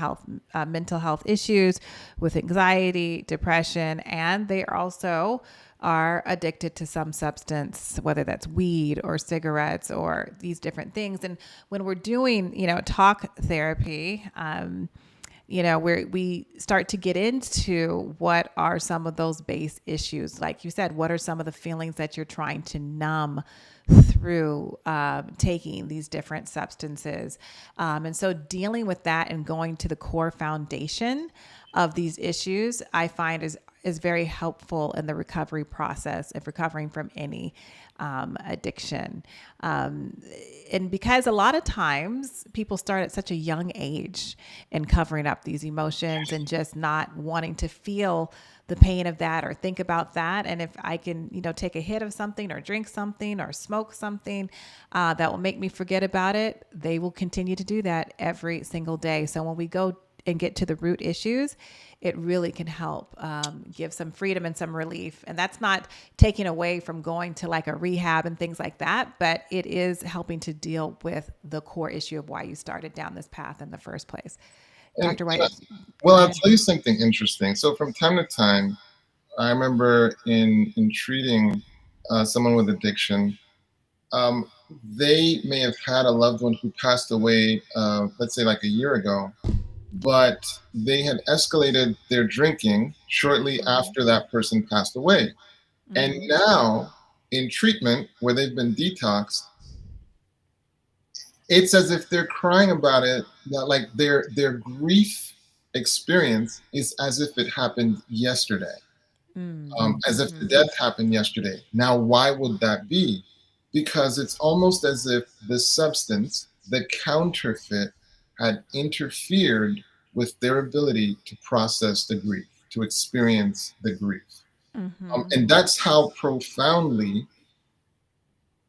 mental health issues, with anxiety, depression, and they also are addicted to some substance, whether that's weed or cigarettes or these different things. And when we're doing, talk therapy, where we start to get into what are some of those base issues. Like you said, what are some of the feelings that you're trying to numb through taking these different substances? And so dealing with that and going to the core foundation of these issues, I find is very helpful in the recovery process of recovering from any addiction. Um, and because a lot of times people start at such a young age in covering up these emotions and just not wanting to feel the pain of that or think about that. And if I can, take a hit of something or drink something or smoke something that will make me forget about it, they will continue to do that every single day. So when we go and get to the root issues, it really can help give some freedom and some relief. And that's not taking away from going to like a rehab and things like that, but it is helping to deal with the core issue of why you started down this path in the first place. And Dr. Whyte, well, go I'll ahead. tell you something interesting. So from time to time, I remember in treating someone with addiction, um, they may have had a loved one who passed away, let's say like a year ago, but they had escalated their drinking shortly after that person passed away. And now in treatment, where they've been detoxed, it's as if they're crying about it, that like their grief experience is as if it happened yesterday, as if the death happened yesterday. Now, why would that be? Because it's almost as if the substance, the counterfeit, had interfered with their ability to process the grief, to experience the grief. And that's how profoundly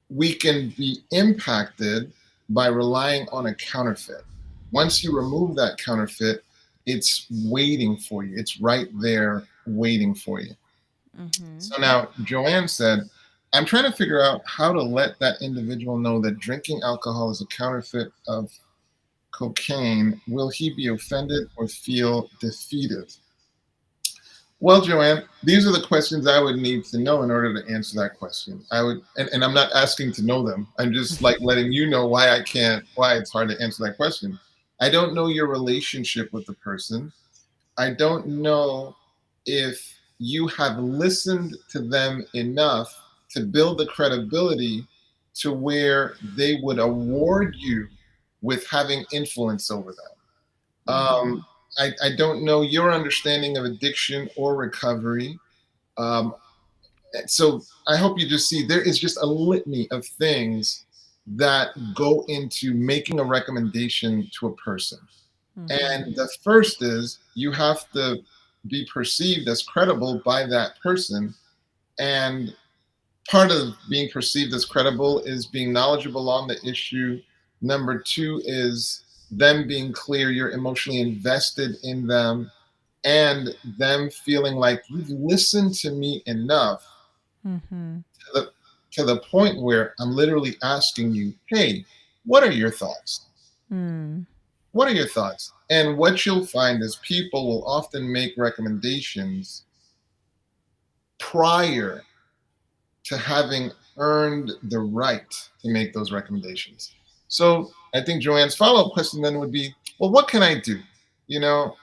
we can be impacted by relying on a counterfeit. Once you remove that counterfeit, it's waiting for you. It's right there waiting for you. So now Joanne said, I'm trying to figure out how to let that individual know that drinking alcohol is a counterfeit of cocaine. Will he be offended or feel defeated? Well, Joanne, these are the questions I would need to know in order to answer that question. I would, and I'm not asking to know them. I'm just like letting you know why it's hard to answer that question. I don't know your relationship with the person. I don't know if you have listened to them enough to build the credibility to where they would award you with having influence over them. Um, I don't know your understanding of addiction or recovery. Um, so I hope you just see there is just a litany of things that go into making a recommendation to a person. And the first is you have to be perceived as credible by that person. And part of being perceived as credible is being knowledgeable on the issue. Number two is them being clear you're emotionally invested in them and them feeling like you've listened to me enough to the point where I'm literally asking you, hey, what are your thoughts? What are your thoughts? And what you'll find is people will often make recommendations prior to having earned the right to make those recommendations. So I think Joanne's follow-up question then would be, well, what can I do? You know,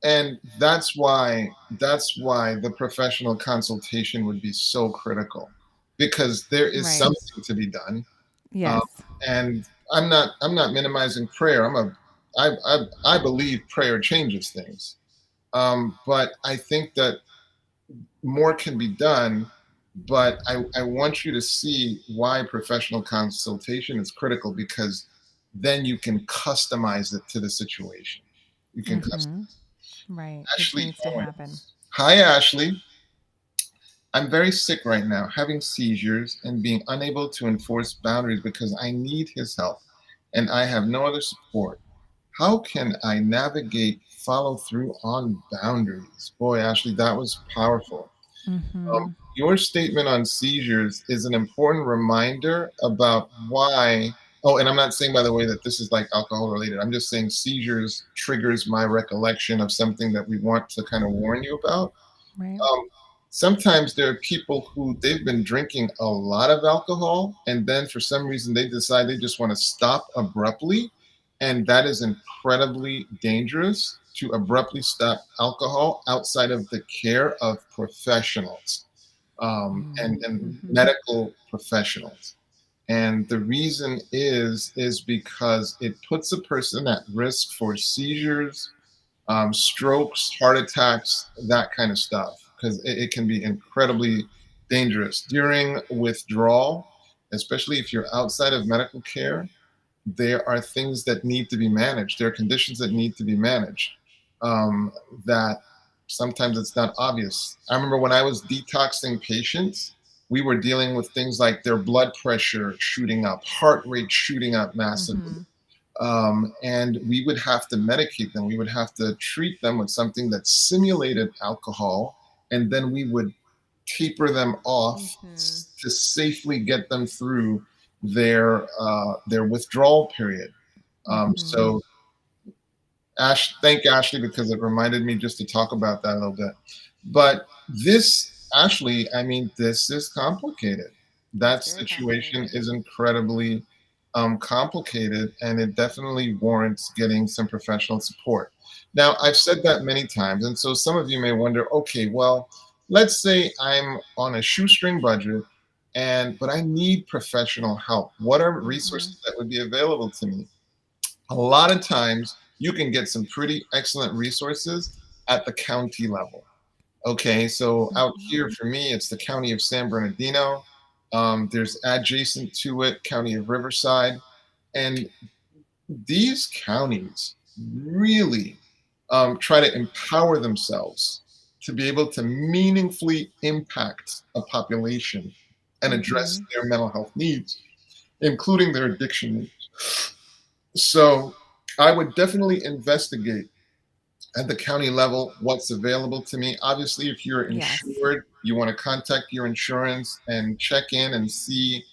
and that's why the professional consultation would be so critical, because there is Right. something to be done. Um, Yes. and I'm not minimizing prayer. I believe prayer changes things. But I think that more can be done. But I want you to see why professional consultation is critical, because then you can customize it to the situation. You can customize. Right. Which Ashley needs to happen. Owens. Hi, Ashley. I'm very sick right now, having seizures and being unable to enforce boundaries because I need his help and I have no other support. How can I navigate follow through on boundaries? Boy, Ashley, that was powerful. Your statement on seizures is an important reminder about why. Oh, and I'm not saying, by the way, that this is like alcohol related. I'm just saying seizures triggers my recollection of something that we want to kind of warn you about. Right. um, Sometimes there are people who they've been drinking a lot of alcohol, and then for some reason they decide they just want to stop abruptly, and that is incredibly dangerous, to abruptly stop alcohol outside of the care of professionals, and medical professionals. And the reason is because it puts a person at risk for seizures, strokes, heart attacks, that kind of stuff, because it can be incredibly dangerous during withdrawal, especially if you're outside of medical care. There are things that need to be managed. There are conditions that need to be managed, um, that sometimes it's not obvious. I remember when I was detoxing patients, we were dealing with things like their blood pressure shooting up, heart rate shooting up massively. Mm-hmm. And we would have to medicate them. We would have to treat them with something that simulated alcohol, and then we would taper them off Mm-hmm. to safely get them through their withdrawal period. Mm-hmm. So thank Ashley, because it reminded me just to talk about that a little bit. But this, Ashley, I mean, this is complicated. It's That very situation complicated. is incredibly complicated, and it definitely warrants getting some professional support. Now, I've said that many times, and so some of you may wonder, okay, well, let's say I'm on a shoestring budget, and but I need professional help. What are Mm-hmm. resources that would be available to me? A lot of times you can get some pretty excellent resources at the county level. Okay, so out Mm-hmm. here for me, it's the county of San Bernardino. There's adjacent to it, county of Riverside. And these counties really try to empower themselves to be able to meaningfully impact a population and Mm-hmm. address their mental health needs, including their addiction needs. So I would definitely investigate at the county level what's available to me. Obviously, if you're Yes. insured, you want to contact your insurance and check in and see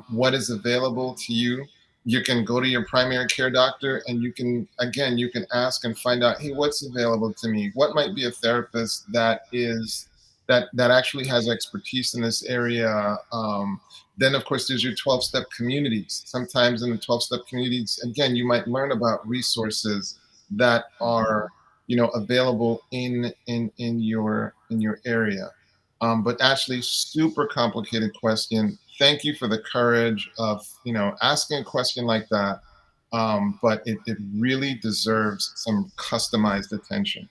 what is available to you. You can go to your primary care doctor, and you can, again, you can ask and find out, hey, what's available to me? What might be a therapist that actually has expertise in this area? Then, of course, there's your 12-step communities. Sometimes in the 12-step communities, again, you might learn about resources that Mm-hmm. are, available in your area. But actually, super complicated question. Thank you for the courage of, asking a question like that. But it really deserves some customized attention.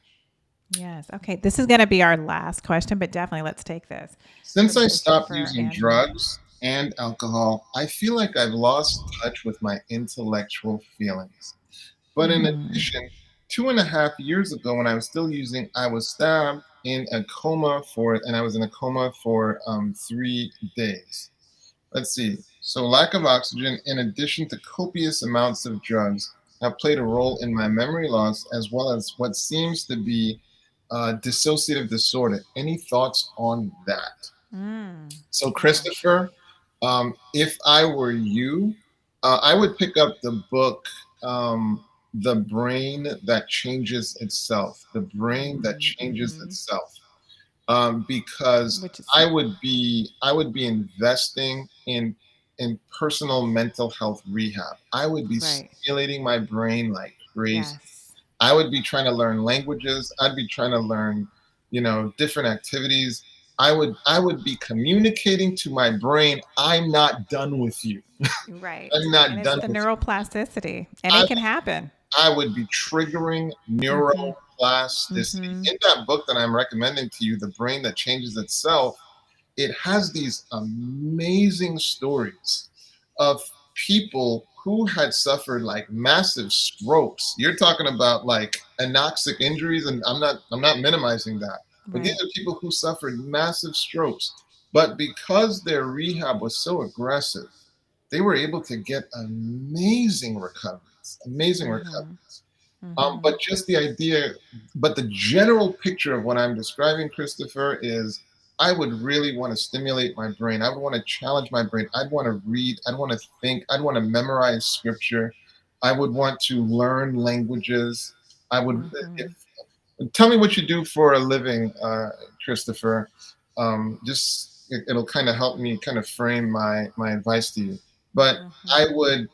Yes. Okay. This is going to be our last question, but definitely let's take this Since from I stopped Christopher using Andrew. drugs and alcohol, I feel like I've lost touch with my intellectual feelings. But in Mm. addition, 2.5 years ago, when I was still using, I was stabbed in a coma and I was in a coma for 3 days. Let's see. So, lack of oxygen, in addition to copious amounts of drugs, have played a role in my memory loss as well as what seems to be dissociative disorder. Any thoughts on that? Mm. So, Wow. Christopher, if I were you, I would pick up the book, The Brain That Changes Itself. The Brain That Mm-hmm. Changes Mm-hmm. Itself. Because Which is I would be investing in personal mental health rehab. I would be right. stimulating my brain like crazy. Yes. I would be trying to learn languages. I'd be trying to learn, different activities. I would be communicating to my brain, I'm not done with you. Right. I'm And not it's done the with you. neuroplasticity, and I it can happen. I would be triggering Mm-hmm. neuroplasticity. Mm-hmm. In that book that I'm recommending to you, The Brain That Changes Itself, it has these amazing stories of people who had suffered like massive strokes. You're talking about like anoxic injuries, and I'm not minimizing that. But these Right. are people who suffered massive strokes. But because their rehab was so aggressive, they were able to get amazing recoveries, amazing Mm-hmm. recoveries. Mm-hmm. But just the idea, but the general picture of what I'm describing, Christopher, is I would really want to stimulate my brain. I would want to challenge my brain. I'd want to read. I'd want to think. I'd want to memorize scripture. I would want to learn languages. I would, if Mm-hmm. Tell me what you do for a living, Christopher. Just it'll kind of help me kind of frame my advice to you. But I Mm-hmm. would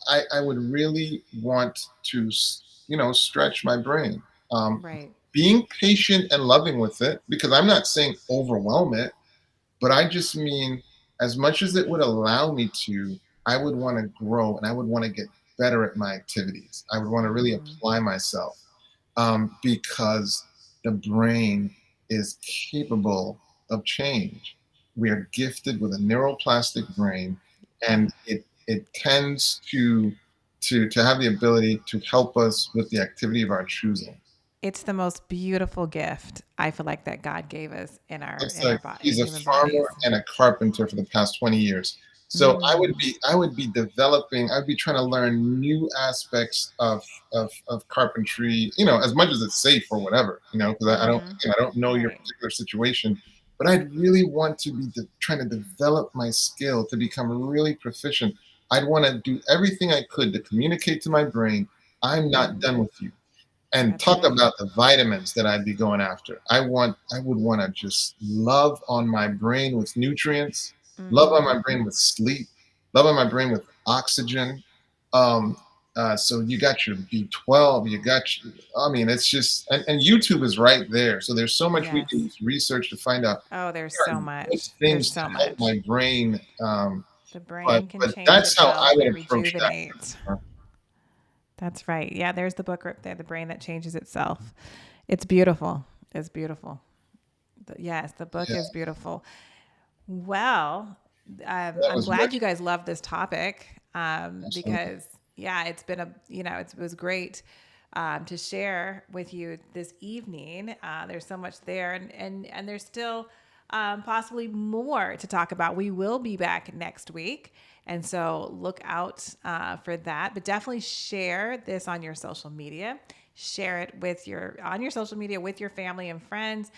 I would really want to stretch my brain. Right. Being patient and loving with it, because I'm not saying overwhelm it, but I just mean as much as it would allow me to, I would want to grow and I would want to get better at my activities. I would want to really Mm-hmm. apply myself. because the brain is capable of change. We are gifted with a neuroplastic brain, Yeah. and it tends to have the ability to help us with the activity of our choosing. It's the most beautiful gift I feel like that God gave us Looks in like in he's a human farmer bodies. and a carpenter for the past 20 years. So Mm, I would be developing, I'd be trying to learn new aspects of carpentry, as much as it's safe or whatever, because mm-hmm. I don't know your Right. particular situation, but I'd really want to be trying to develop my skill to become really proficient. I'd want to do everything I could to communicate to my brain, I'm not Mm-hmm. done with you. And That's talk right. about the vitamins that I'd be going after. I would want to just love on my brain with nutrients, love on Mm-hmm. my brain with sleep, love on my brain with oxygen. Um, so you got your B12, I mean, it's just, and YouTube is right there. So there's so much we can Yes. use research to find out Oh, there's here so are good much. There's things to so help much. my brain. The brain can But change that's how I itself. would It approach that. rejuvenates. That's right. Yeah, there's the book right there, The Brain That Changes Itself. It's beautiful. It's beautiful. Yes, the book Yeah, is beautiful. Well, that I'm was glad rich. you guys love this topic Absolutely. because, yeah, it's been it was great to share with you this evening. There's so much there, and there's still possibly more to talk about. We will be back next week. And so look out for that, but definitely share this on your social media. Share it with on your social media with your family and friends,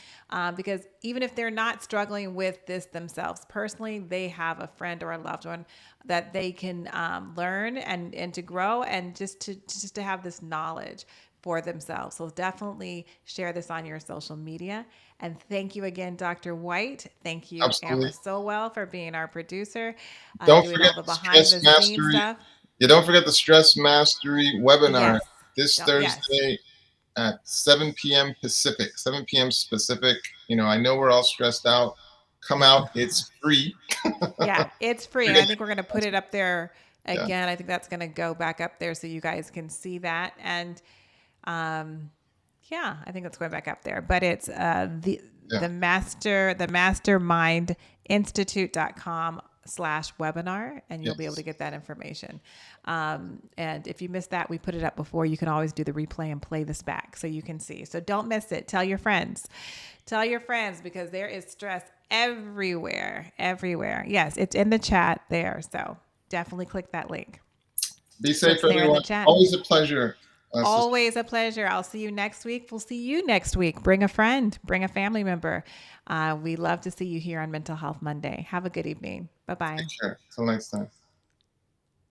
because even if they're not struggling with this themselves personally, they have a friend or a loved one that they can learn and to grow and just to have this knowledge for themselves. So definitely share this on your social media. And thank you again, Dr. Whyte. Thank you, Amber Absolutely. Sowell, for being our producer, Don't doing forget all the the behind stress the scenes mastery. stuff. Yeah, don't forget the stress mastery webinar Yes. this Yes. Thursday at 7 p.m. Pacific. 7 p.m. Pacific. I know we're all stressed out. Come out. It's free. Yeah, it's free. Free And to I think we're going to put it up there Yeah, again. I think that's going to go back up there so you guys can see that. And um, yeah, I think it's going back up there. But it's yeah. the mastermindinstitute.com/webinar, and you'll be able to Yes. get that information. And if you missed that, we put it up before. You can always do the replay and play this back so you can see. So don't miss it. Tell your friends. Tell your friends because there is stress everywhere. Everywhere. Yes, it's in the chat there. So definitely click that link. Be So safe, it's there in the everyone. chat. Always a pleasure, sister. Always a pleasure. I'll see you next week. We'll see you next week. Bring a friend, bring a family member. We love to see you here on Mental Health Monday. Have a good evening. Bye bye. Take care. Till next time.